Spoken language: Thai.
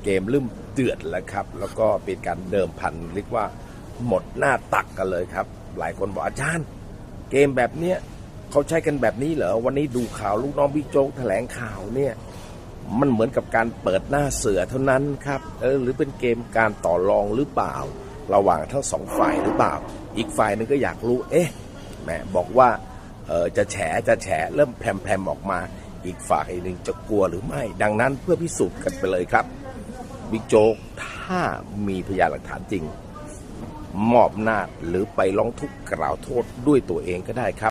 เกมเริ่มเดือดแล้วครับแล้วก็เป็นการเดิมพันเรียกว่าหมดหน้าตักกันเลยครับหลายคนบอกอาจารย์เกมแบบเนี้ยเขาใช้กันแบบนี้เหรอวันนี้ดูข่าวลูกน้องบิ๊กโจ๊กแถลงข่าวเนี่ยมันเหมือนกับการเปิดหน้าเสือเท่านั้นครับหรือเป็นเกมการต่อรองหรือเปล่าระหว่างทั้งสองฝ่ายหรือเปล่าอีกฝ่ายนึงก็อยากรู้แหมบอกว่าจะแฉเริ่มแพรมออกมาอีกฝ่ายหนึ่งจะกลัวหรือไม่ดังนั้นเพื่อพิสูจน์กันไปเลยครับบิ๊กโจ๊กถ้ามีพยานหลักฐานจริงมอบอำนาจหรือไปร้องทุกข์กล่าวโทษด้วยตัวเองก็ได้ครับ